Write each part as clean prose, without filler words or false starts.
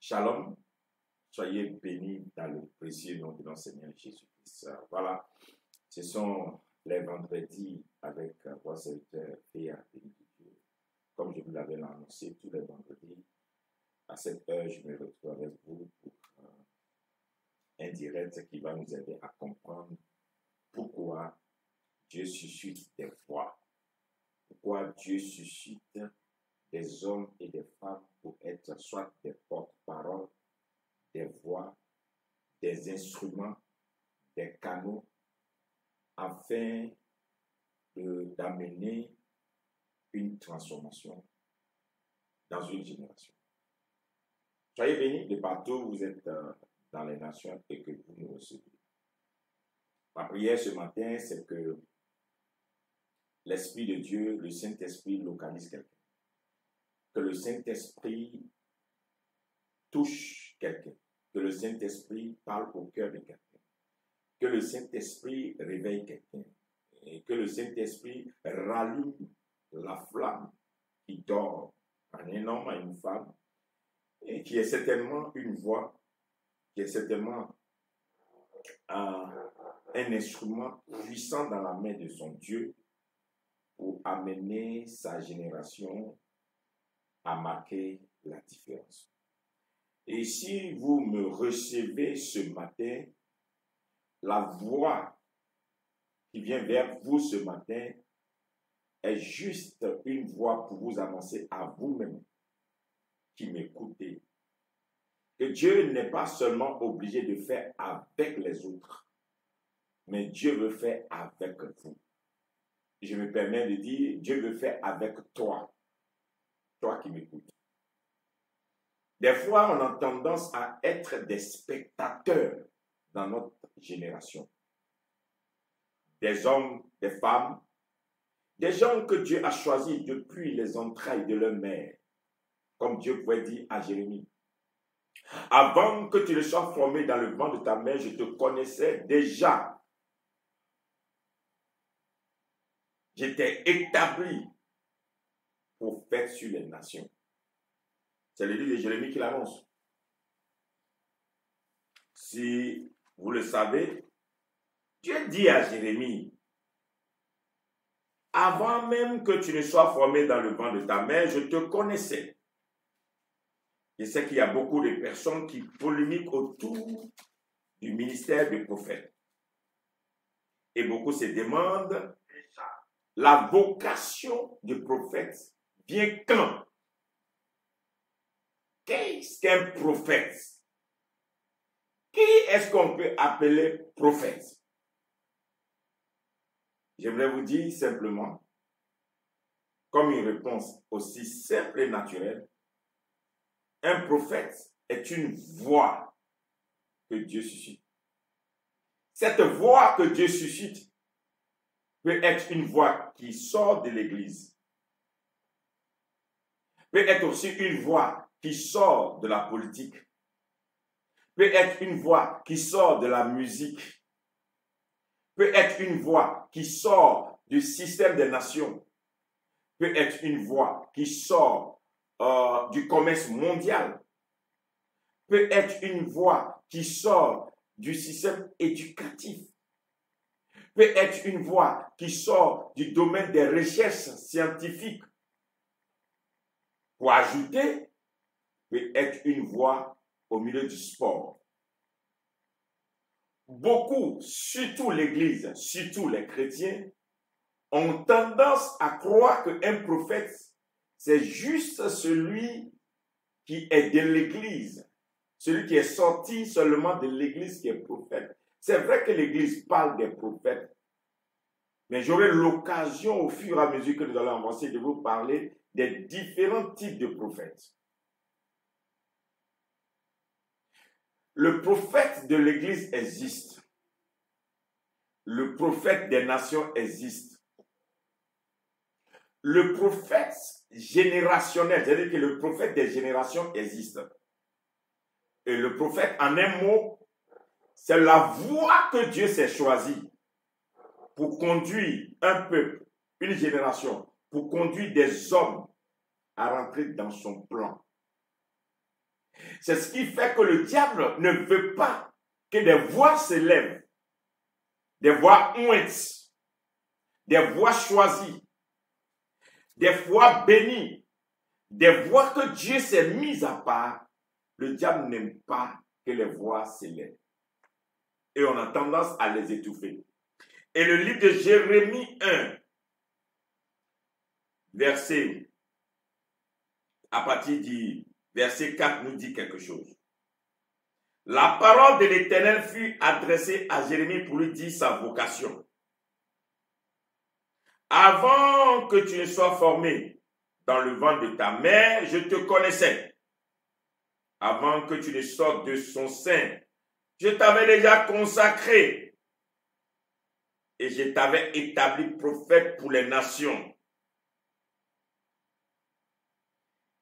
Shalom, soyez bénis dans le précieux nom de notre Seigneur Jésus-Christ. Voilà, ce sont les vendredis avec vos serviteurs et à béni de Dieu. Comme je vous l'avais annoncé, tous les vendredis, à cette heure, je me retrouve avec vous pour un direct qui va nous aider à comprendre pourquoi Dieu suscite des voix, pourquoi Dieu suscite des hommes et des femmes pour être soit des porte-paroles, des voix, des instruments, des canaux, afin d'amener une transformation dans une génération. Soyez bénis de partout où vous êtes dans les nations et que vous nous recevez. Ma prière ce matin, c'est que l'Esprit de Dieu, le Saint-Esprit localise quelqu'un. Que le Saint-Esprit touche quelqu'un. Que le Saint-Esprit parle au cœur de quelqu'un. Que le Saint-Esprit réveille quelqu'un. Et que le Saint-Esprit rallume la flamme qui dort en un homme, à une femme, et qui est certainement une voix, qui est certainement un instrument puissant dans la main de son Dieu pour amener sa génération à marquer la différence. Et si vous me recevez ce matin, la voix qui vient vers vous ce matin est juste une voix pour vous annoncer à vous-même qui m'écoutez que Dieu n'est pas seulement obligé de faire avec les autres, mais Dieu veut faire avec vous. Je me permets de dire, Dieu veut faire avec toi, toi qui m'écoutes. Des fois, on a tendance à être des spectateurs dans notre génération. Des hommes, des femmes, des gens que Dieu a choisis depuis les entrailles de leur mère. Comme Dieu pouvait dire à Jérémie. Avant que tu ne sois formé dans le ventre de ta mère, je te connaissais déjà. J'étais établi prophète sur les nations. C'est le livre de Jérémie qui l'annonce. Si vous le savez, Dieu dit à Jérémie, avant même que tu ne sois formé dans le ventre de ta mère, je te connaissais. Je sais qu'il y a beaucoup de personnes qui polémiquent autour du ministère du prophète. Et beaucoup se demandent, la vocation du prophète vient quand? Qu'est-ce qu'un prophète? Qui est-ce qu'on peut appeler prophète? J'aimerais vous dire simplement, comme une réponse aussi simple et naturelle, un prophète est une voix que Dieu suscite. Cette voix que Dieu suscite peut être une voix qui sort de l'Église. Peut être aussi une voix qui sort de la politique. Peut être une voix qui sort de la musique. Peut être une voix qui sort du système des nations. Peut être une voix qui sort du commerce mondial, peut être une voix qui sort du système éducatif, peut être une voix qui sort du domaine des recherches scientifiques. Pour ajouter, peut être une voix au milieu du sport. Beaucoup, surtout l'Église, surtout les chrétiens, ont tendance à croire qu'un prophète c'est juste celui qui est de l'Église, celui qui est sorti seulement de l'Église qui est prophète. C'est vrai que l'Église parle des prophètes, mais j'aurai l'occasion au fur et à mesure que nous allons avancer de vous parler des différents types de prophètes. Le prophète de l'Église existe. Le prophète des nations existe. Le prophète générationnel, c'est-à-dire que le prophète des générations existe. Et le prophète, en un mot, c'est la voie que Dieu s'est choisie pour conduire un peuple, une génération, pour conduire des hommes à rentrer dans son plan. C'est ce qui fait que le diable ne veut pas que des voix s'élèvent, des voix ointes, des voix choisies, des voix bénies, des voix que Dieu s'est mis à part. Le diable n'aime pas que les voix s'élèvent. Et on a tendance à les étouffer. Et le livre de Jérémie 1, verset, à partir du verset 4, nous dit quelque chose. La parole de l'Éternel fut adressée à Jérémie pour lui dire sa vocation. Avant que tu ne sois formé dans le ventre de ta mère, je te connaissais. Avant que tu ne sortes de son sein, je t'avais déjà consacré et je t'avais établi prophète pour les nations.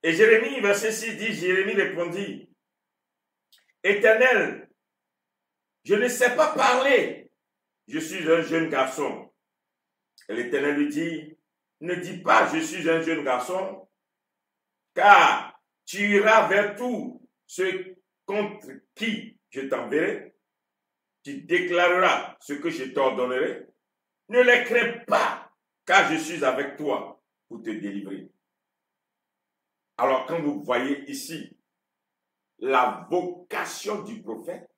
Et Jérémie, verset 6 dit, Jérémie répondit, Éternel, je ne sais pas parler, je suis un jeune garçon. Et l'Éternel lui dit, ne dis pas, je suis un jeune garçon, car tu iras vers tous ceux contre qui je t'enverrai, tu déclareras ce que je t'ordonnerai. Ne les crains pas, car je suis avec toi pour te délivrer. Alors, quand vous voyez ici la vocation du prophète,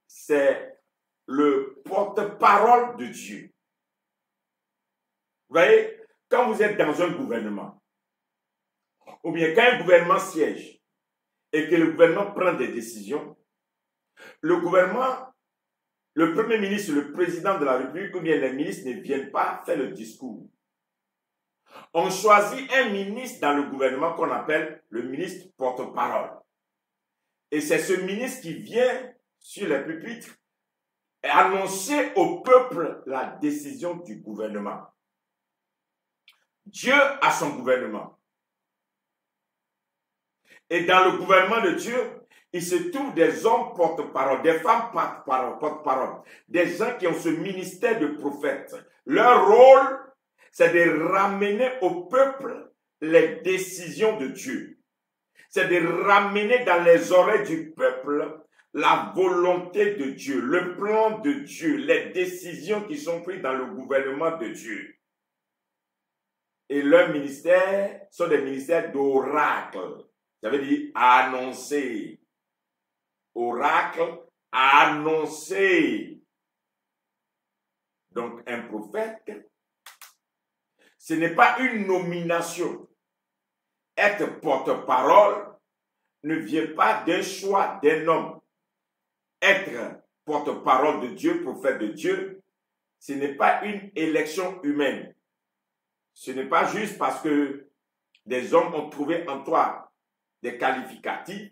c'est le porte-parole de Dieu. Vous voyez, quand vous êtes dans un gouvernement, ou bien quand un gouvernement siège et que le gouvernement prend des décisions, le gouvernement, le premier ministre, le président de la République ou bien les ministres ne viennent pas faire le discours. On choisit un ministre dans le gouvernement qu'on appelle le ministre porte-parole. Et c'est ce ministre qui vient sur les pupitres et annoncer au peuple la décision du gouvernement. Dieu a son gouvernement. Et dans le gouvernement de Dieu, il se trouve des hommes porte-parole, des femmes porte-parole, des gens qui ont ce ministère de prophète. Leur rôle, c'est de ramener au peuple les décisions de Dieu. C'est de ramener dans les oreilles du peuple la volonté de Dieu, le plan de Dieu, les décisions qui sont prises dans le gouvernement de Dieu. Et leurs ministères sont des ministères d'oracle. Ça veut dire annoncer. Oracle, annoncer. Donc un prophète, ce n'est pas une nomination. Être porte-parole ne vient pas d'un choix d'un homme. Être porte-parole de Dieu, prophète de Dieu, ce n'est pas une élection humaine. Ce n'est pas juste parce que des hommes ont trouvé en toi des qualificatifs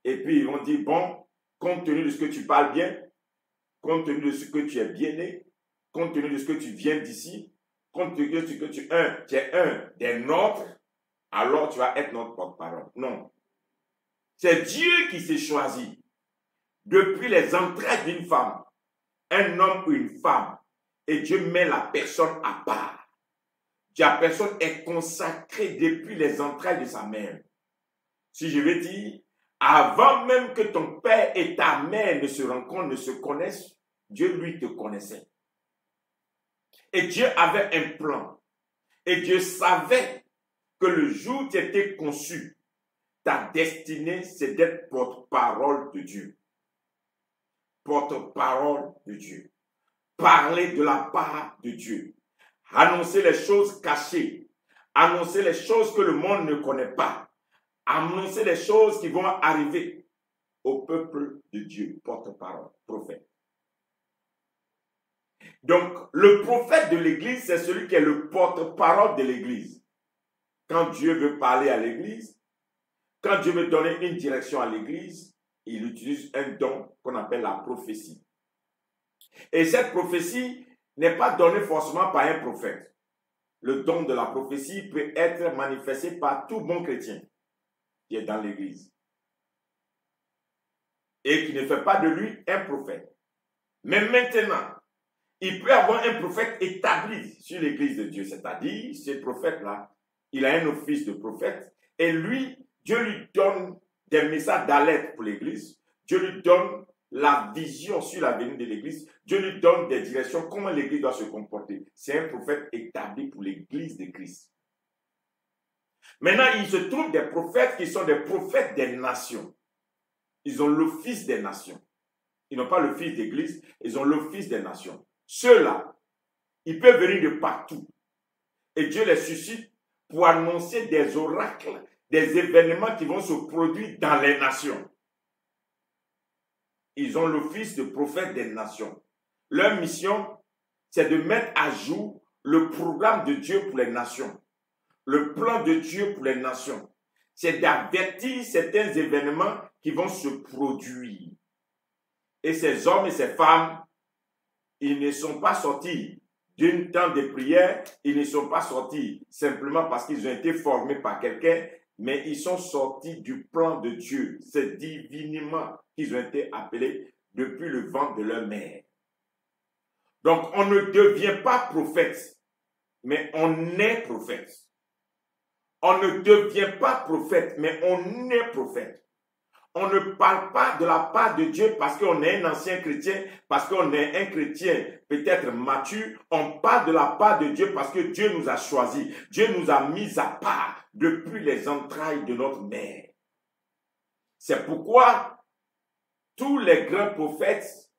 et puis ils vont dire, bon, compte tenu de ce que tu parles bien, compte tenu de ce que tu es bien né, compte tenu de ce que tu viens d'ici, compte tenu de ce que tu es un des nôtres, alors tu vas être notre porte-parole. Non. C'est Dieu qui s'est choisi depuis les entrailles d'une femme, un homme ou une femme, et Dieu met la personne à part. La personne est consacrée depuis les entrailles de sa mère. Si je veux dire, avant même que ton père et ta mère ne se rencontrent, ne se connaissent, Dieu lui te connaissait. Et Dieu avait un plan. Et Dieu savait que le jour où tu étais conçu, ta destinée, c'est d'être porte-parole de Dieu. Porte-parole de Dieu. Parler de la part de Dieu. Annoncer les choses cachées. Annoncer les choses que le monde ne connaît pas. Annoncer les choses qui vont arriver au peuple de Dieu. Porte-parole, prophète. Donc, le prophète de l'Église, c'est celui qui est le porte-parole de l'Église. Quand Dieu veut parler à l'Église, quand Dieu veut donner une direction à l'Église, il utilise un don qu'on appelle la prophétie. Et cette prophétie n'est pas donnée forcément par un prophète. Le don de la prophétie peut être manifesté par tout bon chrétien qui est dans l'Église et qui ne fait pas de lui un prophète. Mais maintenant, il peut avoir un prophète établi sur l'Église de Dieu, c'est-à-dire, ce prophète-là, il a un office de prophète, et lui, Dieu lui donne des messages d'alerte pour l'Église. Dieu lui donne la vision sur l'avenir de l'Église. Dieu lui donne des directions, comment l'Église doit se comporter. C'est un prophète établi pour l'Église de Christ. Maintenant, il se trouve des prophètes qui sont des prophètes des nations. Ils ont l'office des nations. Ils n'ont pas l'office d'Église, ils ont l'office des nations. Ceux-là, ils peuvent venir de partout. Et Dieu les suscite pour annoncer des oracles, des événements qui vont se produire dans les nations. Ils ont l'office de prophète des nations. Leur mission, c'est de mettre à jour le programme de Dieu pour les nations. Le plan de Dieu pour les nations. C'est d'avertir certains événements qui vont se produire. Et ces hommes et ces femmes, ils ne sont pas sortis d'un temps de prière, ils ne sont pas sortis simplement parce qu'ils ont été formés par quelqu'un, mais ils sont sortis du plan de Dieu. C'est divinement qu'ils ont été appelés depuis le ventre de leur mère. Donc, on ne devient pas prophète, mais on est prophète. On ne devient pas prophète, mais on est prophète. On ne parle pas de la part de Dieu parce qu'on est un ancien chrétien, parce qu'on est un chrétien peut-être mature. On parle de la part de Dieu parce que Dieu nous a choisis. Dieu nous a mis à part depuis les entrailles de notre mère. C'est pourquoi tous les grands prophètes,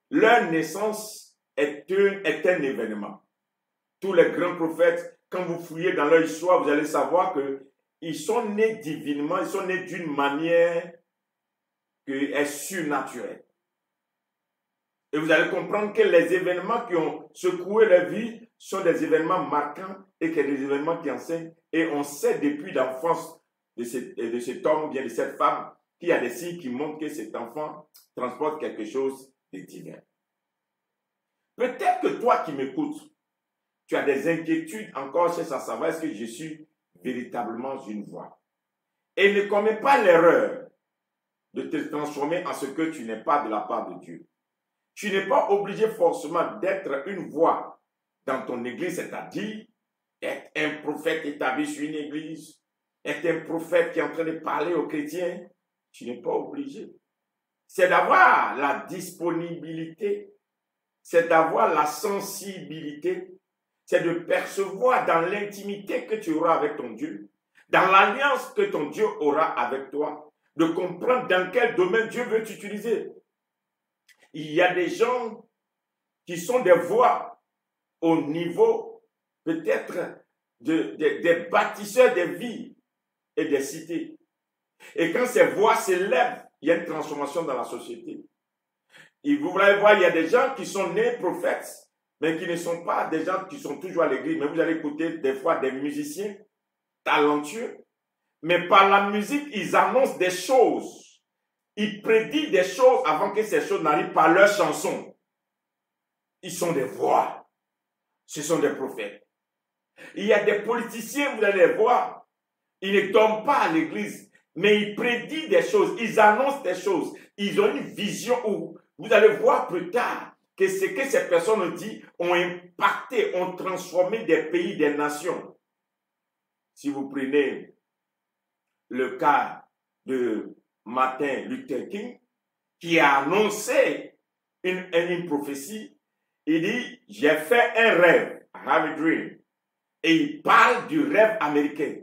leur naissance est un événement. Tous les grands prophètes, quand vous fouillez dans leur histoire, vous allez savoir qu'ils sont nés divinement, ils sont nés d'une manière qui est surnaturelle. Et vous allez comprendre que les événements qui ont secoué leur vie sont des événements marquants et que des événements qui enseignent. Et on sait depuis l'enfance de cet homme ou bien de cette femme qu'il y a des signes qui montrent que cet enfant transporte quelque chose de divin. Peut-être que toi qui m'écoutes, tu as des inquiétudes encore sur savoir est-ce que je suis véritablement une voix. Et ne commets pas l'erreur de te transformer en ce que tu n'es pas de la part de Dieu. Tu n'es pas obligé forcément d'être une voix dans ton église, c'est-à-dire être un prophète établi sur une église, être un prophète qui est en train de parler aux chrétiens. Tu n'es pas obligé. C'est d'avoir la disponibilité, c'est d'avoir la sensibilité, c'est de percevoir dans l'intimité que tu auras avec ton Dieu, dans l'alliance que ton Dieu aura avec toi, de comprendre dans quel domaine Dieu veut t'utiliser. Il y a des gens qui sont des voix au niveau peut-être des bâtisseurs des vies et des cités. Et quand ces voix s'élèvent, il y a une transformation dans la société. Et vous allez voir, il y a des gens qui sont nés prophètes, mais qui ne sont pas des gens qui sont toujours à l'église. Mais vous allez écouter des fois des musiciens talentueux, mais par la musique, ils annoncent des choses. Ils prédisent des choses avant que ces choses n'arrivent par leurs chansons. Ils sont des voix. Ce sont des prophètes. Il y a des politiciens, vous allez les voir, ils ne dorment pas à l'église, mais ils prédisent des choses, ils annoncent des choses. Ils ont une vision où vous allez voir plus tard que ce que ces personnes ont dit ont impacté, ont transformé des pays, des nations. Si vous prenez le cas de Martin Luther King, qui a annoncé une prophétie, il dit, j'ai fait un rêve, I have a dream. Et il parle du rêve américain,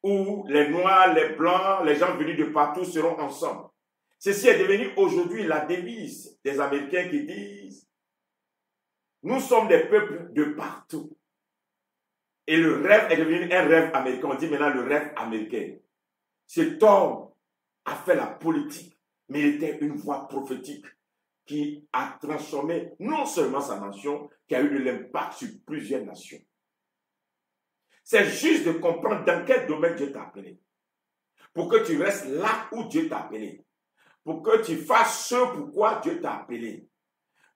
où les Noirs, les Blancs, les gens venus de partout seront ensemble. Ceci est devenu aujourd'hui la devise des Américains qui disent, nous sommes des peuples de partout. Et le rêve est devenu un rêve américain. On dit maintenant le rêve américain. Cet homme a fait la politique, mais il était une voix prophétique qui a transformé non seulement sa nation, qui a eu de l'impact sur plusieurs nations. C'est juste de comprendre dans quel domaine Dieu t'a appelé. Pour que tu restes là où Dieu t'a appelé. Pour que tu fasses ce pourquoi Dieu t'a appelé.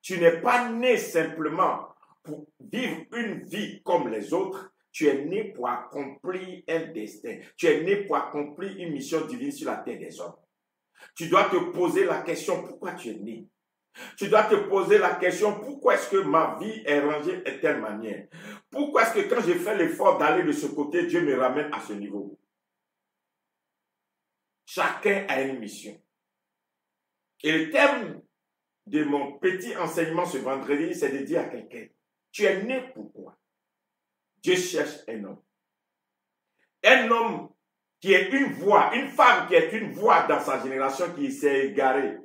Tu n'es pas né simplement pour vivre une vie comme les autres. Tu es né pour accomplir un destin. Tu es né pour accomplir une mission divine sur la terre des hommes. Tu dois te poser la question pourquoi tu es né. Tu dois te poser la question pourquoi est-ce que ma vie est rangée de telle manière. Pourquoi est-ce que quand je fais l'effort d'aller de ce côté, Dieu me ramène à ce niveau. Chacun a une mission. Et le thème de mon petit enseignement ce vendredi, c'est de dire à quelqu'un, tu es né pourquoi? Dieu cherche un homme. Un homme qui est une voix, une femme qui est une voix dans sa génération qui s'est égarée,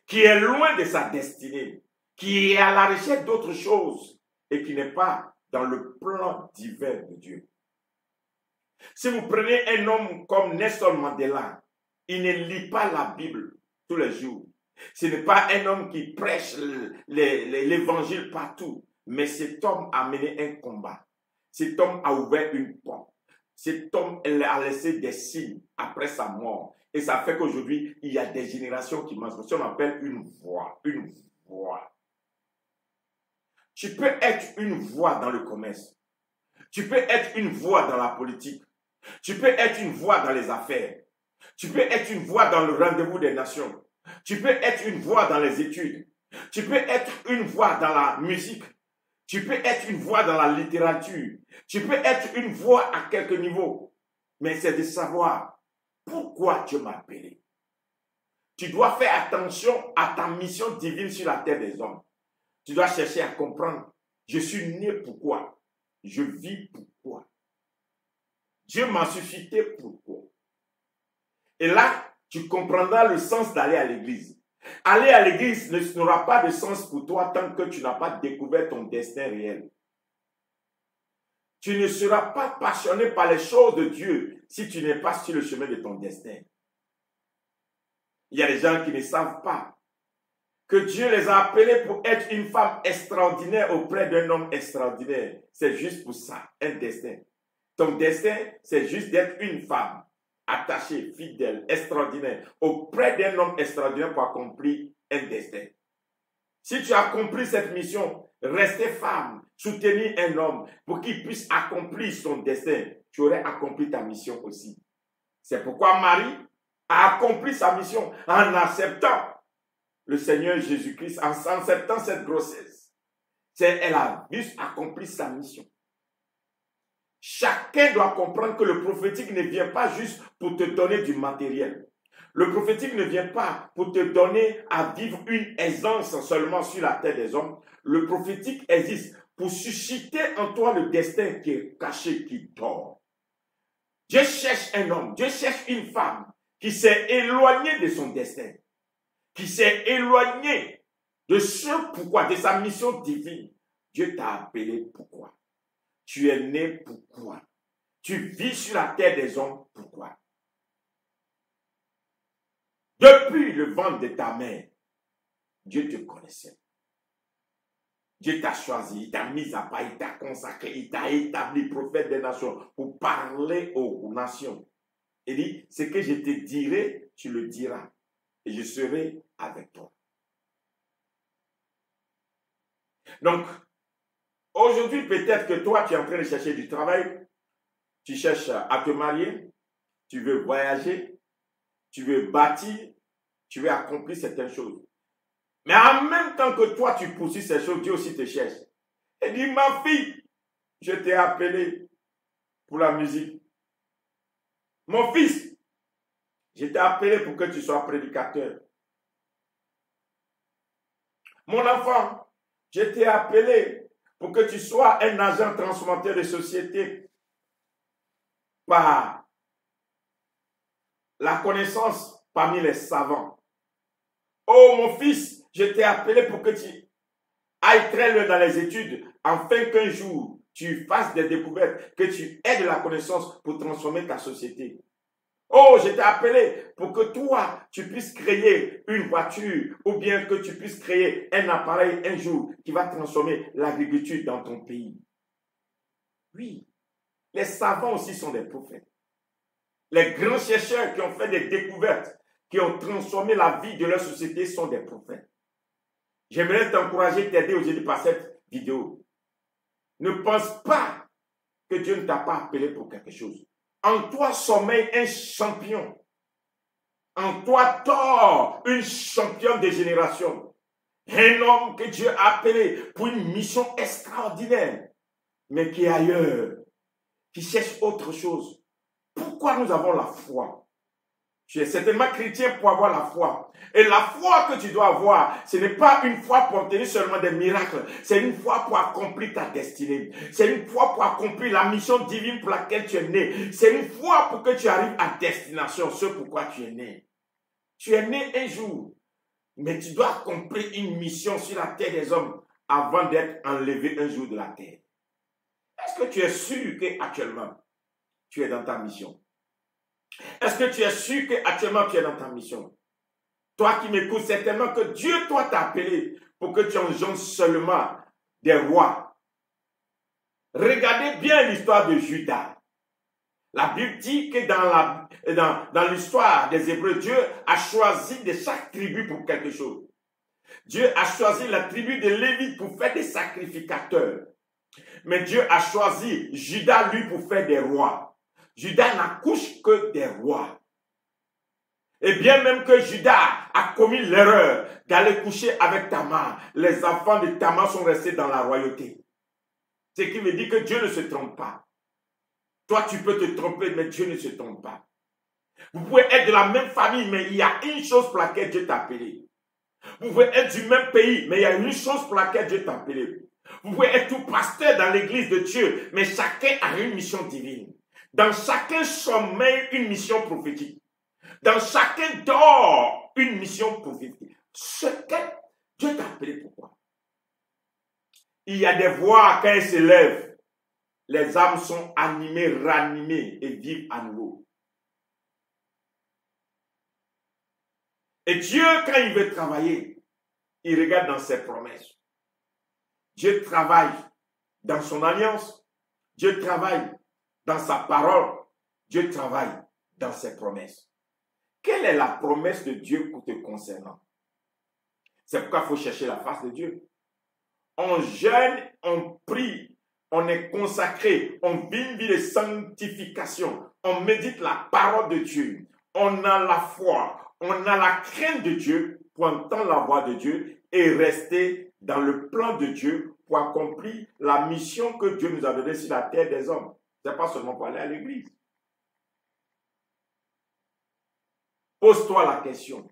qui est loin de sa destinée, qui est à la recherche d'autre chose et qui n'est pas dans le plan divin de Dieu. Si vous prenez un homme comme Nelson Mandela, il ne lit pas la Bible tous les jours. Ce n'est pas un homme qui prêche l'évangile partout, mais cet homme a mené un combat. Cet homme a ouvert une porte. Cet homme a laissé des signes après sa mort. Et ça fait qu'aujourd'hui, il y a des générations qui marchent. On appelle une voix. Une voix. Tu peux être une voix dans le commerce. Tu peux être une voix dans la politique. Tu peux être une voix dans les affaires. Tu peux être une voix dans le rendez-vous des nations. Tu peux être une voix dans les études. Tu peux être une voix dans la musique. Tu peux être une voix dans la littérature. Tu peux être une voix à quelques niveaux. Mais c'est de savoir pourquoi Dieu m'a appelé. Tu dois faire attention à ta mission divine sur la terre des hommes. Tu dois chercher à comprendre. Je suis né pourquoi? Je vis pourquoi? Dieu m'a suscité pourquoi? Et là, tu comprendras le sens d'aller à l'église. Aller à l'église n'aura pas de sens pour toi tant que tu n'as pas découvert ton destin réel. Tu ne seras pas passionné par les choses de Dieu si tu n'es pas sur le chemin de ton destin. Il y a des gens qui ne savent pas que Dieu les a appelés pour être une femme extraordinaire auprès d'un homme extraordinaire. C'est juste pour ça, un destin. Ton destin, c'est juste d'être une femme attachée, fidèle, extraordinaire, auprès d'un homme extraordinaire pour accomplir un destin. Si tu as accompli cette mission, rester femme, soutenir un homme pour qu'il puisse accomplir son destin, tu aurais accompli ta mission aussi. C'est pourquoi Marie a accompli sa mission en acceptant le Seigneur Jésus-Christ, en acceptant cette grossesse. Elle a juste accompli sa mission. Chacun doit comprendre que le prophétique ne vient pas juste pour te donner du matériel. Le prophétique ne vient pas pour te donner à vivre une aisance seulement sur la terre des hommes. Le prophétique existe pour susciter en toi le destin qui est caché, qui dort. Dieu cherche un homme, Dieu cherche une femme qui s'est éloignée de son destin, qui s'est éloignée de ce pourquoi, de sa mission divine. Dieu t'a appelé pourquoi? Tu es né pourquoi? Tu vis sur la terre des hommes pourquoi? Depuis le ventre de ta mère, Dieu te connaissait. Dieu t'a choisi, il t'a mis à part, il t'a consacré, il t'a établi prophète des nations pour parler aux nations. Il dit, ce que je te dirai, tu le diras et je serai avec toi. Donc, aujourd'hui, peut-être que toi, tu es en train de chercher du travail, tu cherches à te marier, tu veux voyager, tu veux bâtir, tu veux accomplir certaines choses. Mais en même temps que toi, tu poursuis ces choses, Dieu aussi te cherche. Et dit, ma fille, je t'ai appelé pour la musique. Mon fils, je t'ai appelé pour que tu sois prédicateur. Mon enfant, je t'ai appelé pour que tu sois un agent transformateur de société par la connaissance parmi les savants. Oh mon fils, je t'ai appelé pour que tu ailles très loin dans les études, afin qu'un jour tu fasses des découvertes, que tu aies de la connaissance pour transformer ta société. Oh, je t'ai appelé pour que toi, tu puisses créer une voiture ou bien que tu puisses créer un appareil un jour qui va transformer l'agriculture dans ton pays. Oui, les savants aussi sont des prophètes. Les grands chercheurs qui ont fait des découvertes, qui ont transformé la vie de leur société sont des prophètes. J'aimerais t'encourager, t'aider aujourd'hui par cette vidéo. Ne pense pas que Dieu ne t'a pas appelé pour quelque chose. En toi sommeille un champion. En toi dort une championne de génération. Un homme que Dieu a appelé pour une mission extraordinaire, mais qui est ailleurs, qui cherche autre chose. Pourquoi nous avons la foi? Tu es certainement chrétien pour avoir la foi. Et la foi que tu dois avoir, ce n'est pas une foi pour obtenir seulement des miracles. C'est une foi pour accomplir ta destinée. C'est une foi pour accomplir la mission divine pour laquelle tu es né. C'est une foi pour que tu arrives à destination, ce pourquoi tu es né. Tu es né un jour, mais tu dois accomplir une mission sur la terre des hommes avant d'être enlevé un jour de la terre. Est-ce que tu es sûr qu'actuellement, tu es dans ta mission? Est-ce que tu es sûr qu'actuellement tu es dans ta mission? Toi qui m'écoutes, certainement que Dieu, toi, t'a appelé pour que tu engendres seulement des rois. Regardez bien l'histoire de Judas. La Bible dit que dans l'histoire des Hébreux, Dieu a choisi de chaque tribu pour quelque chose. Dieu a choisi la tribu de Lévi pour faire des sacrificateurs. Mais Dieu a choisi Judas, lui, pour faire des rois. Judas n'accouche que des rois. Et bien même que Judas a commis l'erreur d'aller coucher avec Tamar, les enfants de Tamar sont restés dans la royauté. Ce qui veut dire que Dieu ne se trompe pas. Toi, tu peux te tromper, mais Dieu ne se trompe pas. Vous pouvez être de la même famille, mais il y a une chose pour laquelle Dieu t'a appelé. Vous pouvez être du même pays, mais il y a une chose pour laquelle Dieu t'a appelé. Vous pouvez être tout pasteur dans l'église de Dieu, mais chacun a une mission divine. Dans chacun sommeille une mission prophétique. Dans chacun dort une mission prophétique. Chacun, Dieu t'a appelé pourquoi? Il y a des voix quand elles se lèvent. Les âmes sont animées, ranimées et vivent à nouveau. Et Dieu, quand il veut travailler, il regarde dans ses promesses. Dieu travaille dans son alliance. Dieu travaille dans sa parole. Dieu travaille dans ses promesses. Quelle est la promesse de Dieu te concernant? C'est pourquoi il faut chercher la face de Dieu. On jeûne, on prie, on est consacré, on vit une vie de sanctification, on médite la parole de Dieu, on a la foi, on a la crainte de Dieu pour entendre la voix de Dieu et rester dans le plan de Dieu pour accomplir la mission que Dieu nous a donnée sur la terre des hommes. Ce n'est pas seulement pour aller à l'église. Pose-toi la question.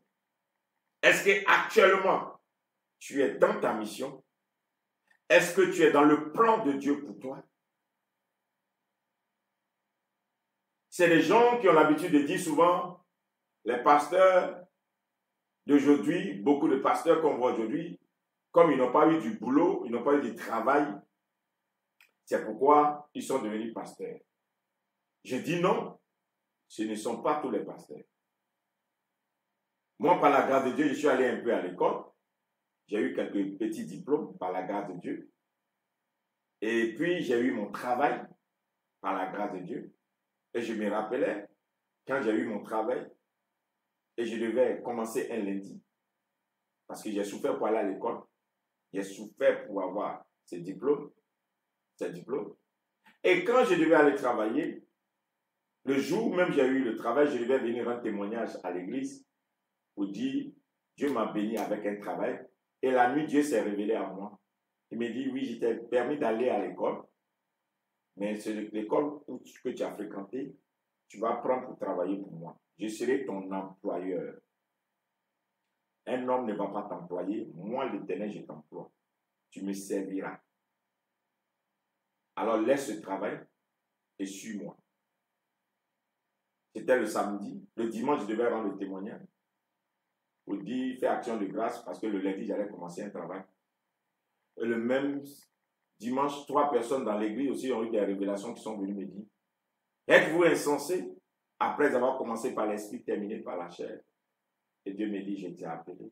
Est-ce qu'actuellement, tu es dans ta mission? Est-ce que tu es dans le plan de Dieu pour toi? C'est les gens qui ont l'habitude de dire souvent, les pasteurs d'aujourd'hui, beaucoup de pasteurs qu'on voit aujourd'hui, comme ils n'ont pas eu du boulot, ils n'ont pas eu du travail, c'est pourquoi ils sont devenus pasteurs. Je dis non, ce ne sont pas tous les pasteurs. Moi, par la grâce de Dieu, je suis allé un peu à l'école. J'ai eu quelques petits diplômes par la grâce de Dieu. Et puis, j'ai eu mon travail par la grâce de Dieu. Et je me rappelais, quand j'ai eu mon travail, et je devais commencer un lundi, parce que j'ai souffert pour aller à l'école, j'ai souffert pour avoir ces diplômes. Et quand je devais aller travailler, le jour où même j'ai eu le travail, je devais venir rendre témoignage à l'église pour dire, Dieu m'a béni avec un travail. Et la nuit, Dieu s'est révélé à moi. Il m'a dit, oui, je t'ai permis d'aller à l'école, mais c'est l'école que tu as fréquentée, tu vas prendre pour travailler pour moi. Je serai ton employeur. Un homme ne va pas t'employer. Moi, l'Éternel, je t'emploie. Tu me serviras. Alors, laisse ce travail et suis-moi. C'était le samedi. Le dimanche, je devais rendre le témoignage pour dire, faire action de grâce, parce que le lundi, j'allais commencer un travail. Et le même dimanche, 3 personnes dans l'église aussi ont eu des révélations qui sont venues me dire, êtes-vous insensés après avoir commencé par l'esprit, terminé par la chair? Et Dieu me dit, je t'ai appelé.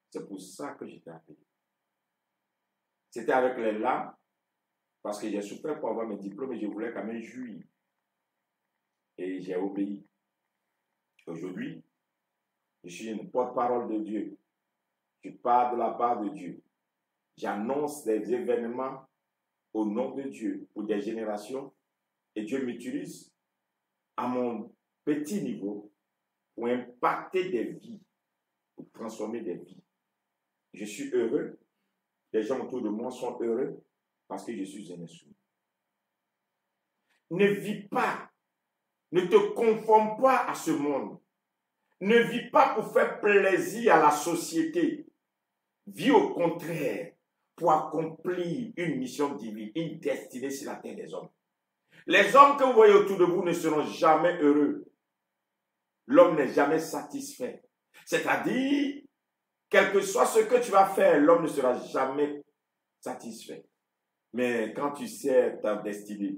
C'est pour ça que je t'ai appelé. C'était avec les larmes, parce que j'ai souffert pour avoir mes diplômes et je voulais quand même jouir. Et j'ai obéi. Aujourd'hui, je suis une porte-parole de Dieu. Je parle de la part de Dieu. J'annonce des événements au nom de Dieu pour des générations. Et Dieu m'utilise à mon petit niveau pour impacter des vies, pour transformer des vies. Je suis heureux. Les gens autour de moi sont heureux parce que je suis un instrument. Ne vis pas, ne te conforme pas à ce monde. Ne vis pas pour faire plaisir à la société. Vis au contraire pour accomplir une mission divine, une destinée sur la terre des hommes. Les hommes que vous voyez autour de vous ne seront jamais heureux. L'homme n'est jamais satisfait. C'est-à-dire, quel que soit ce que tu vas faire, l'homme ne sera jamais satisfait. Mais quand tu sais ta destinée,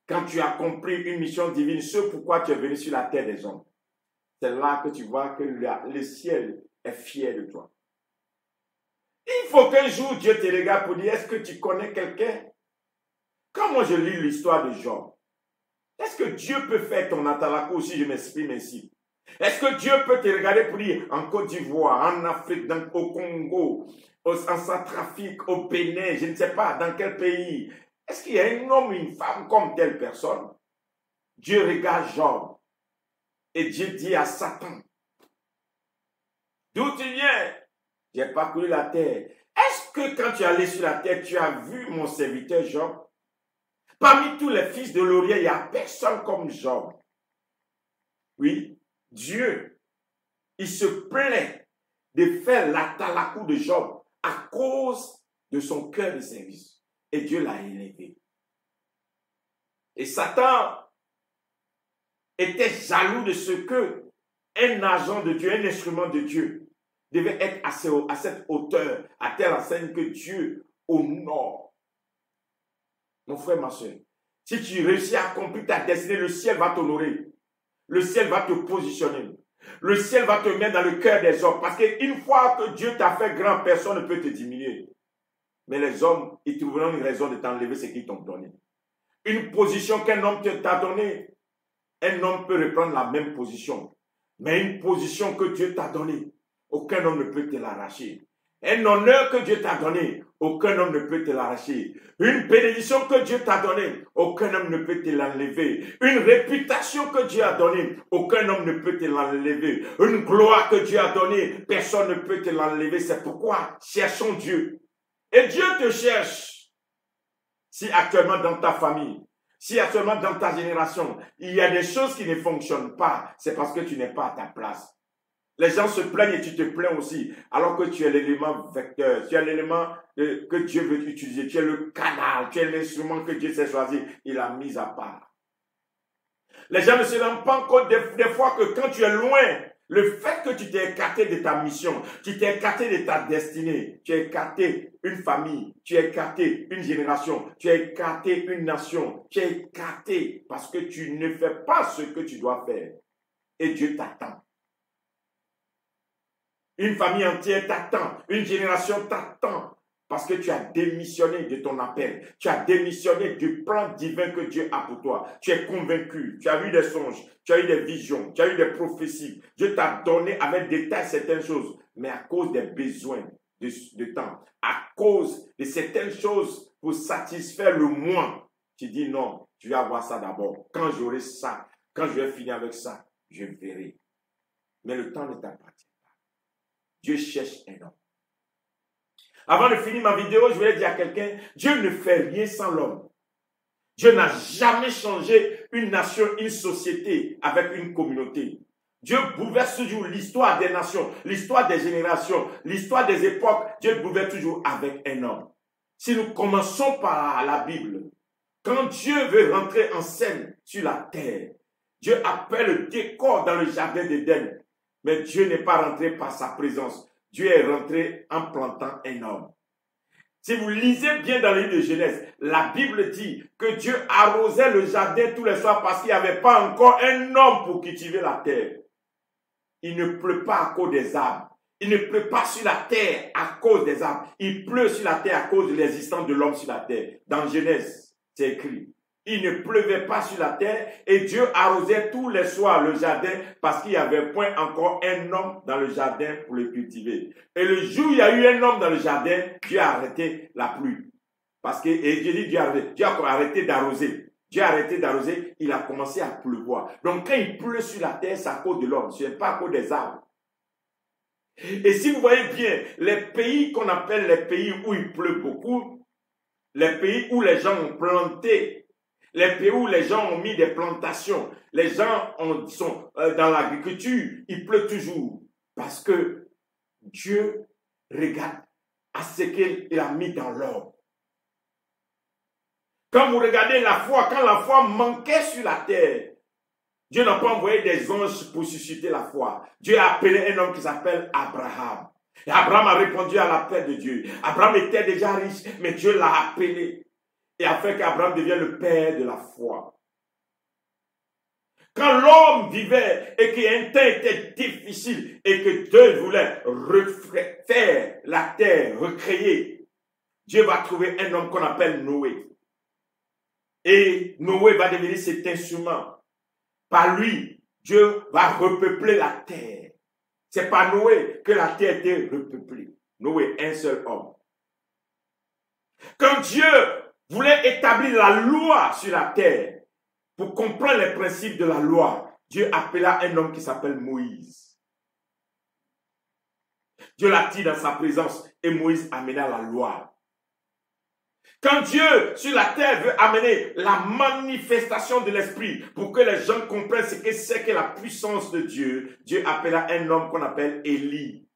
quand tu as compris une mission divine, ce pourquoi tu es venu sur la terre des hommes, c'est là que tu vois que le ciel est fier de toi. Il faut qu'un jour Dieu te regarde pour dire, est-ce que tu connais quelqu'un? Quand moi je lis l'histoire de Job, est-ce que Dieu peut faire ton atalakou si je m'exprime ainsi? Est-ce que Dieu peut te regarder pour dire en Côte d'Ivoire, en Afrique, au Congo, en Centrafrique, au Bénin, je ne sais pas dans quel pays, est-ce qu'il y a un homme ou une femme comme telle personne? Dieu regarde Job et Dieu dit à Satan, d'où tu viens? J'ai parcouru la terre. Est-ce que quand tu es allé sur la terre, tu as vu mon serviteur Job? Parmi tous les fils de laurier, il n'y a personne comme Job. Oui, Dieu, il se plaît de faire l'atalakou de Job à cause de son cœur de service. Et Dieu l'a élevé. Et Satan était jaloux de ce que un agent de Dieu, un instrument de Dieu, devait être à cette hauteur, à telle enseigne que Dieu honore. Mon frère, ma soeur, si tu réussis à accomplir ta destinée, le ciel va t'honorer. Le ciel va te positionner. Le ciel va te mettre dans le cœur des hommes. Parce qu'une fois que Dieu t'a fait grand, personne ne peut te diminuer. Mais les hommes, ils trouveront une raison de t'enlever ce qu'ils t'ont donné. Une position qu'un homme t'a donnée, un homme peut reprendre la même position. Mais une position que Dieu t'a donnée, aucun homme ne peut te l'arracher. Un honneur que Dieu t'a donné, aucun homme ne peut te l'arracher. Une bénédiction que Dieu t'a donnée, aucun homme ne peut te l'enlever. Une réputation que Dieu a donnée, aucun homme ne peut te l'enlever. Une gloire que Dieu a donnée, personne ne peut te l'enlever. C'est pourquoi cherchons Dieu. Et Dieu te cherche. Si actuellement dans ta famille, si actuellement dans ta génération, il y a des choses qui ne fonctionnent pas, c'est parce que tu n'es pas à ta place. Les gens se plaignent et tu te plains aussi, alors que tu es l'élément vecteur, tu es l'élément que Dieu veut utiliser, tu es le canal, tu es l'instrument que Dieu s'est choisi, il a mis à part. Les gens ne se rendent pas compte des fois que quand tu es loin, le fait que tu t'es écarté de ta mission, tu t'es écarté de ta destinée, tu as écarté une famille, tu as écarté une génération, tu as écarté une nation, tu as écarté parce que tu ne fais pas ce que tu dois faire. Et Dieu t'attend. Une famille entière t'attend, une génération t'attend parce que tu as démissionné de ton appel, tu as démissionné du plan divin que Dieu a pour toi. Tu es convaincu, tu as eu des songes, tu as eu des visions, tu as eu des prophéties. Dieu t'a donné avec détail certaines choses, mais à cause des besoins de temps, à cause de certaines choses pour satisfaire le moi, tu dis non, tu vas avoir ça d'abord. Quand j'aurai ça, quand je vais finir avec ça, je verrai. Mais le temps ne t'appartient. Dieu cherche un homme. Avant de finir ma vidéo, je voulais dire à quelqu'un, Dieu ne fait rien sans l'homme. Dieu n'a jamais changé une nation, une société avec une communauté. Dieu bouleverse toujours l'histoire des nations, l'histoire des générations, l'histoire des époques. Dieu bouleverse toujours avec un homme. Si nous commençons par la Bible, quand Dieu veut rentrer en scène sur la terre, Dieu appelle le décor dans le jardin d'Éden. Mais Dieu n'est pas rentré par sa présence. Dieu est rentré en plantant un homme. Si vous lisez bien dans le livre de Genèse, la Bible dit que Dieu arrosait le jardin tous les soirs parce qu'il n'y avait pas encore un homme pour cultiver la terre. Il ne pleut pas à cause des arbres. Il ne pleut pas sur la terre à cause des arbres. Il pleut sur la terre à cause de l'existence de l'homme sur la terre. Dans Genèse, c'est écrit. Il ne pleuvait pas sur la terre et Dieu arrosait tous les soirs le jardin parce qu'il n'y avait point encore un homme dans le jardin pour le cultiver. Et le jour où il y a eu un homme dans le jardin, Dieu a arrêté la pluie. Parce que, et Dieu dit, Dieu a arrêté d'arroser. Dieu a arrêté d'arroser, il a commencé à pleuvoir. Donc quand il pleut sur la terre, c'est à cause de l'homme, ce n'est pas à cause des arbres. Et si vous voyez bien, les pays qu'on appelle les pays où il pleut beaucoup, les pays où les gens ont planté Les pays où les gens ont mis des plantations, les gens sont dans l'agriculture, il pleut toujours. Parce que Dieu regarde à ce qu'il a mis dans l'ordre. Quand vous regardez la foi, quand la foi manquait sur la terre, Dieu n'a pas envoyé des anges pour susciter la foi. Dieu a appelé un homme qui s'appelle Abraham. Et Abraham a répondu à l'appel de Dieu. Abraham était déjà riche, mais Dieu l'a appelé. Et a fait qu'Abraham devienne le père de la foi. Quand l'homme vivait et qu'un temps était difficile et que Dieu voulait refaire la terre, recréer, Dieu va trouver un homme qu'on appelle Noé. Et Noé va devenir cet instrument. Par lui, Dieu va repeupler la terre. C'est par Noé que la terre était repeuplée. Noé, un seul homme. Quand Dieu voulait établir la loi sur la terre, pour comprendre les principes de la loi, Dieu appela un homme qui s'appelle Moïse. Dieu l'attire dans sa présence et Moïse amena la loi. Quand Dieu sur la terre veut amener la manifestation de l'esprit pour que les gens comprennent ce que c'est que la puissance de Dieu, Dieu appela un homme qu'on appelle Élie.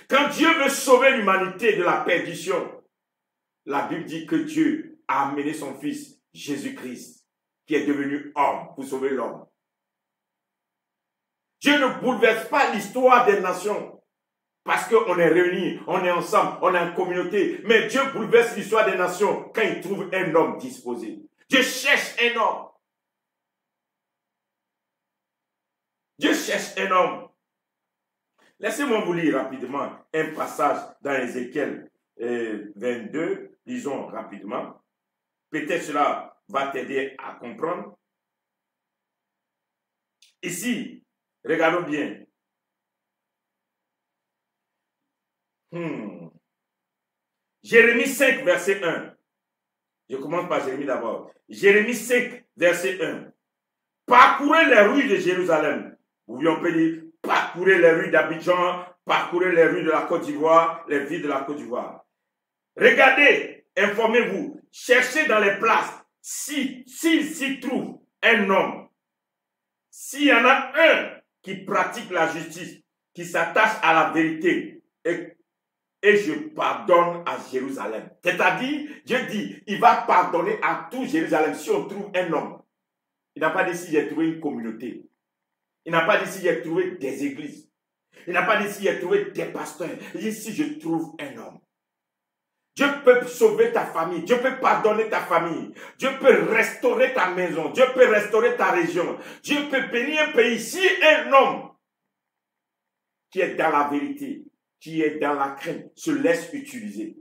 Quand Dieu veut sauver l'humanité de la perdition, la Bible dit que Dieu a amené son fils Jésus-Christ qui est devenu homme pour sauver l'homme. Dieu ne bouleverse pas l'histoire des nations. Parce qu'on est réunis, on est ensemble, on est en communauté. Mais Dieu bouleverse l'histoire des nations quand il trouve un homme disposé. Dieu cherche un homme. Dieu cherche un homme. Laissez-moi vous lire rapidement un passage dans Ézéchiel 22. Lisons rapidement. Peut-être cela va t'aider à comprendre. Ici, regardons bien. Jérémie 5, verset 1. Je commence par Jérémie d'abord. Jérémie 5, verset 1. Parcourez les rues de Jérusalem. Ou on peut dire, parcourez les rues d'Abidjan, parcourez les rues de la Côte d'Ivoire, les villes de la Côte d'Ivoire. Regardez, informez-vous, cherchez dans les places s'il s'y trouve un homme. S'il y en a un qui pratique la justice, qui s'attache à la vérité, et je pardonne à Jérusalem. C'est-à-dire, Dieu dit, il va pardonner à tout Jérusalem si on trouve un homme. Il n'a pas dit si j'ai trouvé une communauté. Il n'a pas dit si j'ai trouvé des églises. Il n'a pas dit si j'ai trouvé des pasteurs. Il dit si je trouve un homme. Dieu peut sauver ta famille. Dieu peut pardonner ta famille. Dieu peut restaurer ta maison. Dieu peut restaurer ta région. Dieu peut bénir un pays. Si un homme qui est dans la vérité, qui est dans la crainte, se laisse utiliser.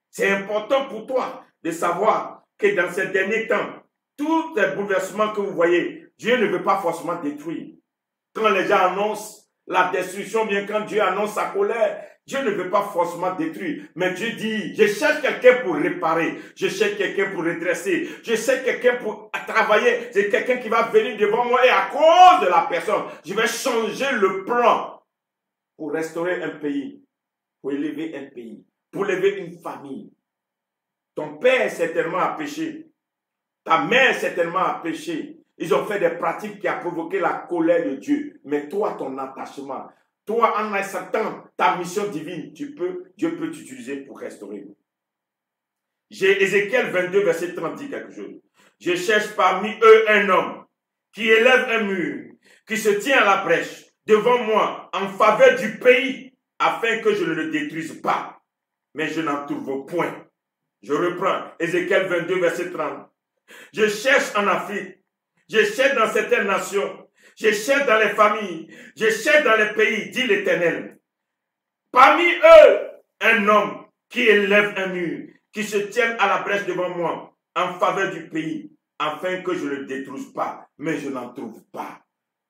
C'est important pour toi de savoir que dans ces derniers temps, tous les bouleversements que vous voyez, Dieu ne veut pas forcément détruire. Quand les gens annoncent la destruction, bien quand Dieu annonce sa colère, Dieu ne veut pas forcément détruire. Mais Dieu dit, je cherche quelqu'un pour réparer, je cherche quelqu'un pour redresser, je cherche quelqu'un pour travailler, c'est quelqu'un qui va venir devant moi et à cause de la personne, je vais changer le plan. Pour restaurer un pays, pour élever un pays, pour élever une famille. Ton père certainement a péché. Ta mère certainement a péché. Ils ont fait des pratiques qui ont provoqué la colère de Dieu. Mais toi, ton attachement, toi, en acceptant ta mission divine, Dieu peut t'utiliser pour restaurer. J'ai Ézéchiel 22, verset 30 dit quelque chose. Je cherche parmi eux un homme qui élève un mur, qui se tient à la brèche devant moi en faveur du pays afin que je ne le détruise pas. Mais je n'en trouve point. Je reprends Ézéchiel 22, verset 30. Je cherche en Afrique, je cherche dans certaines nations, je cherche dans les familles, je cherche dans les pays, dit l'Éternel. Parmi eux, un homme qui élève un mur, qui se tient à la brèche devant moi en faveur du pays afin que je ne le détruise pas. Mais je n'en trouve pas.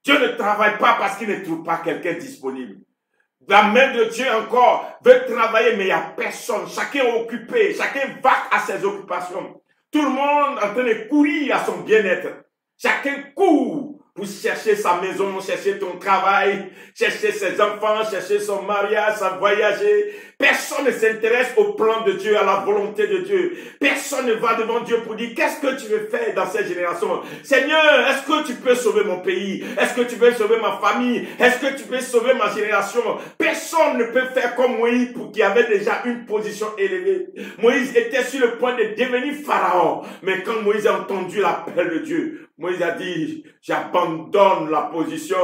Dieu ne travaille pas parce qu'il ne trouve pas quelqu'un disponible. La main de Dieu encore veut travailler, mais il n'y a personne. Chacun est occupé, chacun va à ses occupations. Tout le monde est en train de courir à son bien-être. Chacun court pour chercher sa maison, chercher ton travail, chercher ses enfants, chercher son mariage, sans voyager. Personne ne s'intéresse au plan de Dieu, à la volonté de Dieu. Personne ne va devant Dieu pour dire, qu'est-ce que tu veux faire dans cette génération? Seigneur, est-ce que tu peux sauver mon pays? Est-ce que tu peux sauver ma famille? Est-ce que tu peux sauver ma génération? Personne ne peut faire comme Moïse qui avait déjà une position élevée. Moïse était sur le point de devenir pharaon. Mais quand Moïse a entendu l'appel de Dieu, Moïse a dit, j'abandonne la position,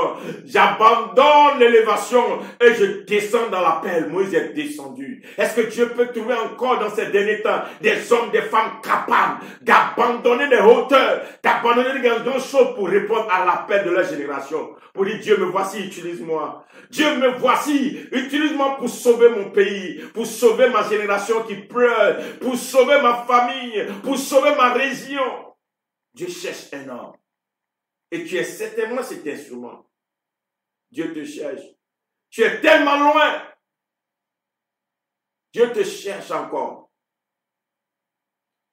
j'abandonne l'élévation et je descends dans l'appel. Moïse est descendu. Est-ce que Dieu peut trouver encore dans ces derniers temps des hommes, des femmes capables d'abandonner des hauteurs, d'abandonner des grandes choses pour répondre à l'appel de leur génération? Pour dire, Dieu me voici, utilise-moi. Dieu me voici, utilise-moi pour sauver mon pays, pour sauver ma génération qui pleure, pour sauver ma famille, pour sauver ma région. Dieu cherche un homme. Et tu es certainement cet instrument. Dieu te cherche. Tu es tellement loin. Dieu te cherche encore.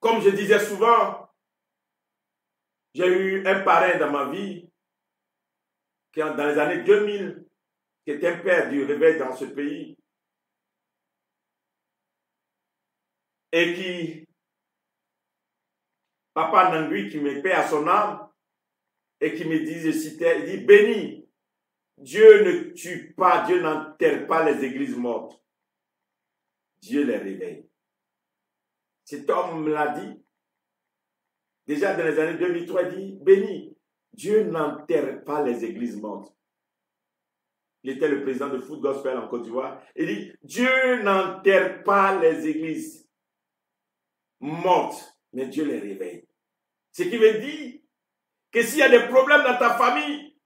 Comme je disais souvent, j'ai eu un parrain dans ma vie qui, dans les années 2000, qui était un père du réveil dans ce pays et qui, Papa Nangui, qui me paie à son âme et qui me dit, je citais, il dit, béni, Dieu ne tue pas, Dieu n'enterre pas les églises mortes. Dieu les réveille. Cet homme me l'a dit. Déjà dans les années 2003, il dit, béni, Dieu n'enterre pas les églises mortes. Il était le président de Foot Gospel en Côte d'Ivoire. Il dit, Dieu n'enterre pas les églises mortes, mais Dieu les réveille. Ce qui veut dire que s'il y a des problèmes dans ta famille,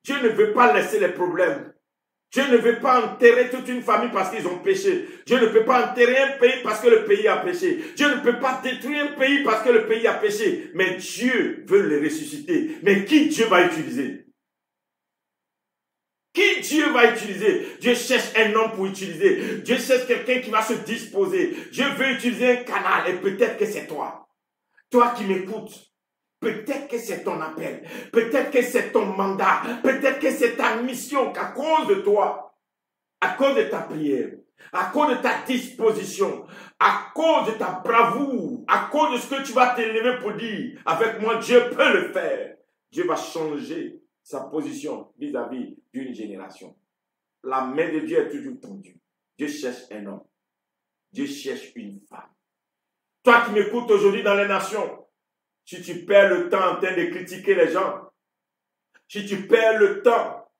Dieu ne veut pas laisser les problèmes. Dieu ne veut pas enterrer toute une famille parce qu'ils ont péché. Dieu ne peut pas enterrer un pays parce que le pays a péché. Dieu ne peut pas détruire un pays parce que le pays a péché. Mais Dieu veut les ressusciter. Mais qui Dieu va utiliser? Qui Dieu va utiliser? Dieu cherche un homme pour utiliser. Dieu cherche quelqu'un qui va se disposer. Dieu veut utiliser un canal et peut-être que c'est toi. Toi qui m'écoutes. Peut-être que c'est ton appel. Peut-être que c'est ton mandat. Peut-être que c'est ta mission qu'à cause de toi, à cause de ta prière, à cause de ta disposition, à cause de ta bravoure, à cause de ce que tu vas t'élever pour dire, avec moi, Dieu peut le faire. Dieu va changer sa position vis-à-vis d'une génération. La main de Dieu est toujours tendue. Dieu cherche un homme. Dieu cherche une femme. Toi qui m'écoutes aujourd'hui dans les nations, si tu perds le temps en train de critiquer les gens, si tu perds le temps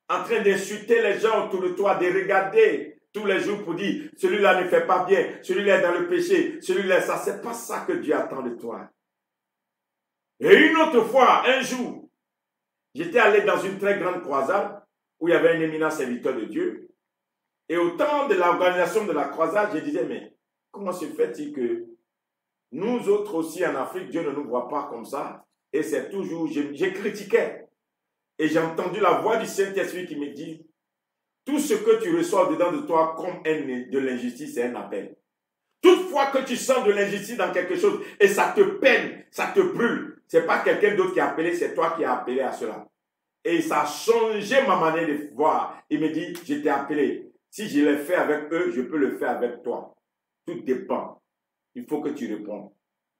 en train d'insulter les gens autour de toi, de regarder tous les jours pour dire, celui-là ne fait pas bien, celui-là est dans le péché, celui-là, ça, c'est pas ça que Dieu attend de toi. Et une autre fois, un jour, j'étais allé dans une très grande croisade où il y avait un éminent serviteur de Dieu. Et au temps de l'organisation de la croisade, je disais, mais comment se fait-il que nous autres aussi en Afrique, Dieu ne nous voit pas comme ça. Et c'est toujours, je critiquais. Et j'ai entendu la voix du Saint-Esprit qui me dit, tout ce que tu reçois dedans de toi comme de l'injustice, c'est un appel. Toutefois que tu sens de l'injustice dans quelque chose et ça te peine, ça te brûle, c'est pas quelqu'un d'autre qui a appelé, c'est toi qui as appelé à cela. Et ça a changé ma manière de voir. Il me dit, je t'ai appelé. Si je l'ai fait avec eux, je peux le faire avec toi. Tout dépend. Il faut que tu répondes.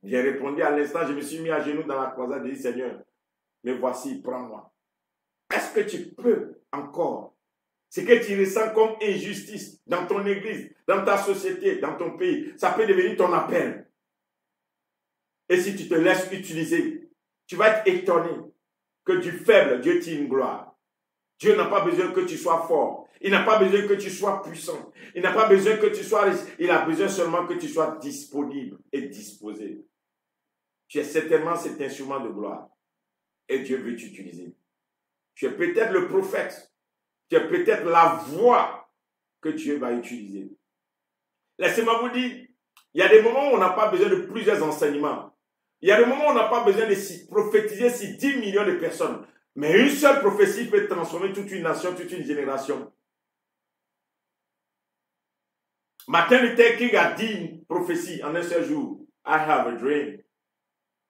J'ai répondu à l'instant, je me suis mis à genoux dans la croisade et dit, Seigneur, me voici, prends-moi. Est-ce que tu peux encore, ce que tu ressens comme injustice dans ton église, dans ta société, dans ton pays, ça peut devenir ton appel. Et si tu te laisses utiliser, tu vas être étonné que du faible, Dieu tire une gloire. Dieu n'a pas besoin que tu sois fort. Il n'a pas besoin que tu sois puissant. Il n'a pas besoin que tu sois riche. Il a besoin seulement que tu sois disponible et disposé. Tu es certainement cet instrument de gloire. Et Dieu veut t'utiliser. Tu es peut-être le prophète. Tu es peut-être la voix que Dieu va utiliser. Laissez-moi vous dire, il y a des moments où on n'a pas besoin de plusieurs enseignements. Il y a des moments où on n'a pas besoin de prophétiser sur 10 millions de personnes. Mais une seule prophétie peut transformer toute une nation, toute une génération. Martin Luther King a dit une prophétie en un seul jour. I have a dream.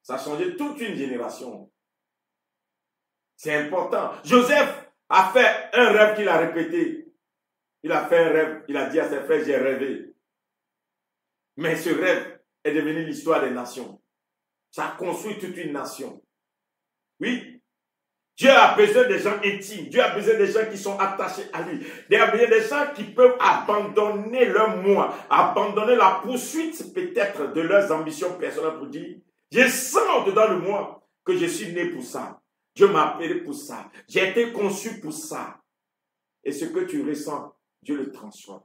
Ça a changé toute une génération. C'est important. Joseph a fait un rêve qu'il a répété. Il a fait un rêve. Il a dit à ses frères, j'ai rêvé. Mais ce rêve est devenu l'histoire des nations. Ça a construit toute une nation. Oui. Dieu a besoin des gens intimes. Dieu a besoin des gens qui sont attachés à lui. Dieu a besoin des gens qui peuvent abandonner leur moi, abandonner la poursuite peut-être de leurs ambitions personnelles pour dire, je sens dedans de moi que je suis né pour ça. Dieu m'a appelé pour ça. J'ai été conçu pour ça. Et ce que tu ressens, Dieu le transforme.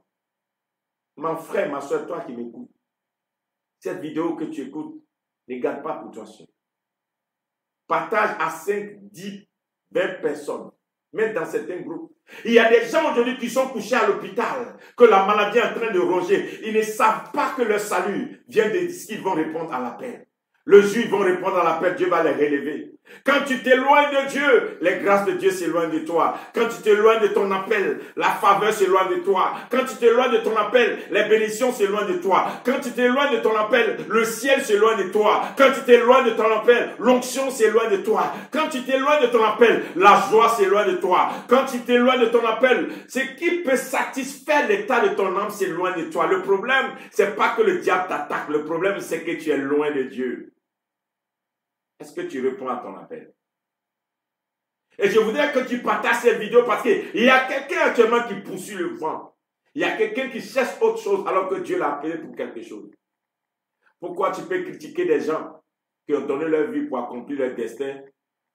Mon frère, ma soeur, toi qui m'écoutes, cette vidéo que tu écoutes, ne garde pas pour toi seul. Partage à 5, 10, 20 personnes, même dans certains groupes. Il y a des gens aujourd'hui qui sont couchés à l'hôpital, que la maladie est en train de ronger. Ils ne savent pas que leur salut vient de ce qu'ils vont répondre à l'appel. Le jour ils vont répondre à l'appel, Dieu va les relever. Quand tu t'éloignes de Dieu, les grâces de Dieu s'éloignent de toi. Quand tu t'éloignes de ton appel, la faveur s'éloigne de toi. Quand tu t'éloignes de ton appel, les bénédictions s'éloignent de toi. Quand tu t'éloignes de ton appel, le ciel s'éloigne de toi. Quand tu t'éloignes de ton appel, l'onction s'éloigne de toi. Quand tu t'éloignes de ton appel, la joie s'éloigne de toi. Quand tu t'éloignes de ton appel, ce qui peut satisfaire l'état de ton âme s'éloigne de toi. Le problème, c'est pas que le diable t'attaque. Le problème, c'est que tu es loin de Dieu. Est-ce que tu réponds à ton appel? Et je voudrais que tu partages cette vidéo parce qu'il y a quelqu'un actuellement qui poursuit le vent. Il y a quelqu'un qui cherche autre chose alors que Dieu l'a appelé pour quelque chose. Pourquoi tu peux critiquer des gens qui ont donné leur vie pour accomplir leur destin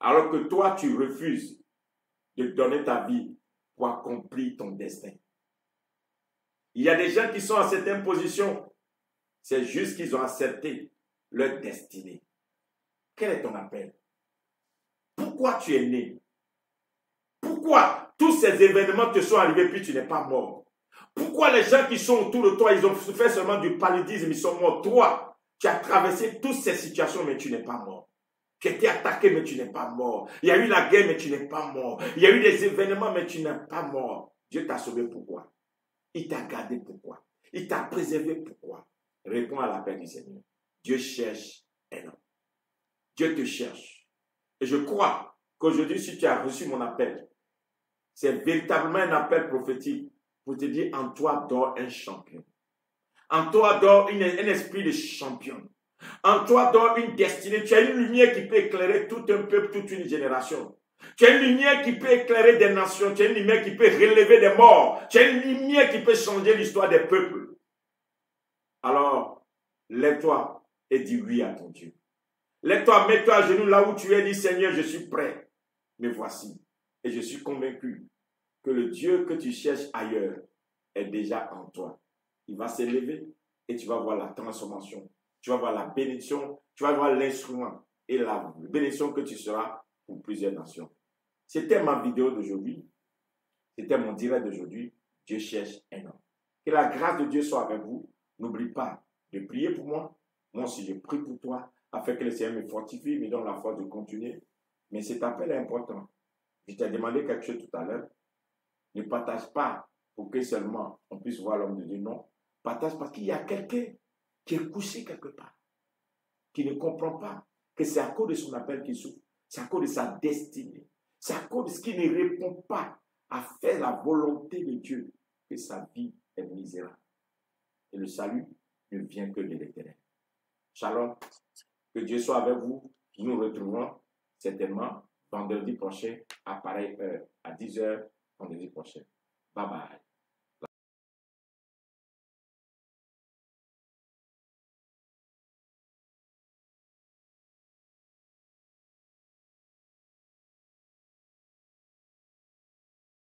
alors que toi tu refuses de donner ta vie pour accomplir ton destin? Il y a des gens qui sont à certaines positions. C'est juste qu'ils ont accepté leur destinée. Quel est ton appel? Pourquoi tu es né? Pourquoi tous ces événements te sont arrivés puis tu n'es pas mort? Pourquoi les gens qui sont autour de toi, ils ont fait seulement du paludisme, ils sont morts? Toi, tu as traversé toutes ces situations mais tu n'es pas mort. Tu as été attaqué mais tu n'es pas mort. Il y a eu la guerre mais tu n'es pas mort. Il y a eu des événements mais tu n'es pas mort. Dieu t'a sauvé pourquoi? Il t'a gardé pourquoi? Il t'a préservé pourquoi? Réponds à l'appel du Seigneur. Dieu cherche un homme. Dieu te cherche. Et je crois qu'aujourd'hui, si tu as reçu mon appel, c'est véritablement un appel prophétique pour te dire, en toi dort un champion. En toi dort un esprit de champion. En toi dort une destinée. Tu as une lumière qui peut éclairer tout un peuple, toute une génération. Tu as une lumière qui peut éclairer des nations. Tu as une lumière qui peut relever des morts. Tu as une lumière qui peut changer l'histoire des peuples. Alors, lève-toi et dis oui à ton Dieu. Lève-toi, mets-toi à genoux là où tu es, dis Seigneur, je suis prêt. Me voici. Et je suis convaincu que le Dieu que tu cherches ailleurs est déjà en toi. Il va s'élever et tu vas voir la transformation. Tu vas voir la bénédiction, tu vas voir l'instrument et la bénédiction que tu seras pour plusieurs nations. C'était ma vidéo d'aujourd'hui. C'était mon direct d'aujourd'hui. Dieu cherche un homme. Que la grâce de Dieu soit avec vous. N'oublie pas de prier pour moi. Moi aussi, je prie pour toi afin que le Seigneur me fortifie, me donne la force de continuer. Mais cet appel est important. Je t'ai demandé quelque chose tout à l'heure. Ne partage pas pour que seulement on puisse voir l'homme de Dieu. Non. Partage parce qu'il y a quelqu'un qui est couché quelque part, qui ne comprend pas que c'est à cause de son appel qu'il souffre. C'est à cause de sa destinée. C'est à cause de ce qui ne répond pas à faire la volonté de Dieu que sa vie est misérable. Et le salut ne vient que de l'Éternel. Shalom. Que Dieu soit avec vous. Nous nous retrouvons certainement vendredi prochain à pareille heure, à 10h vendredi prochain. Bye bye.